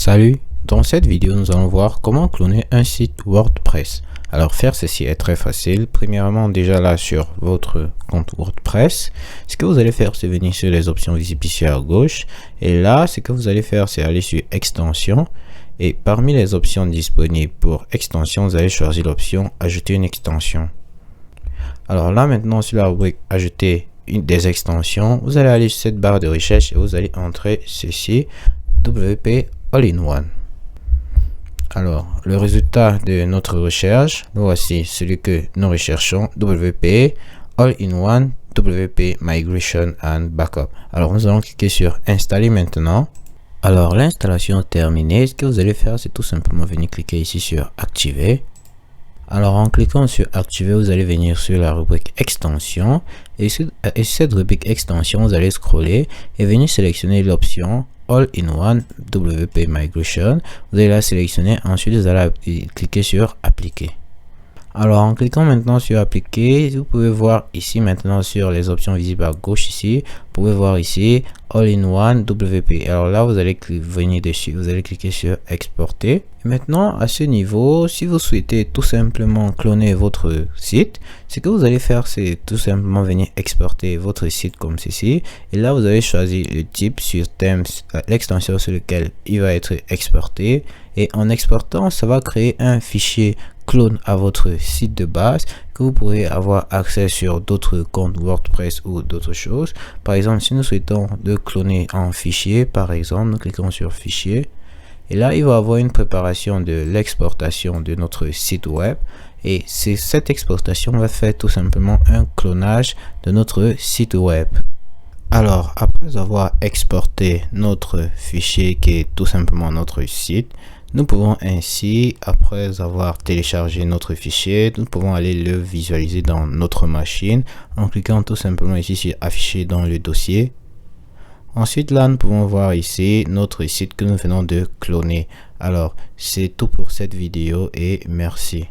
Salut, dans cette vidéo nous allons voir comment cloner un site WordPress. Alors faire ceci est très facile. Premièrement, déjà là sur votre compte WordPress, ce que vous allez faire c'est venir sur les options visibles ici à gauche, et là ce que vous allez faire c'est aller sur extension, et parmi les options disponibles pour extension vous allez choisir l'option ajouter une extension. Alors là maintenant sur la rubrique ajouter des extensions, vous allez aller sur cette barre de recherche et vous allez entrer ceci, WP All-in-One. Alors le résultat de notre recherche, voici celui que nous recherchons, WP All-in-One WP Migration and Backup. Alors nous allons cliquer sur installer maintenant. Alors l'installation terminée, ce que vous allez faire c'est tout simplement venir cliquer ici sur activer. Alors en cliquant sur activer, vous allez venir sur la rubrique extension, et sur cette rubrique extension vous allez scroller et venir sélectionner l'option All-in-One WP Migration. Vous allez la sélectionner, ensuite vous allez cliquer sur appliquer. Alors en cliquant maintenant sur appliquer, vous pouvez voir ici maintenant sur les options visibles à gauche ici, vous pouvez voir ici All-in-One WP. Alors là vous allez venir dessus, vous allez cliquer sur exporter. Et maintenant à ce niveau, si vous souhaitez tout simplement cloner votre site, ce que vous allez faire c'est tout simplement venir exporter votre site comme ceci, et là vous allez choisir le type sur thème, l'extension sur lequel il va être exporté, et en exportant ça va créer un fichier clone à votre site de base que vous pourrez avoir accès sur d'autres comptes WordPress ou d'autres choses. Par exemple, si nous souhaitons de cloner en fichier, par exemple, nous cliquons sur fichier, et là il va avoir une préparation de l'exportation de notre site web, et cette exportation va faire tout simplement un clonage de notre site web. Alors après avoir exporté notre fichier qui est tout simplement notre site, nous pouvons ainsi, après avoir téléchargé notre fichier, nous pouvons aller le visualiser dans notre machine en cliquant tout simplement ici sur afficher dans le dossier. Ensuite là nous pouvons voir ici notre site que nous venons de cloner. Alors c'est tout pour cette vidéo et merci.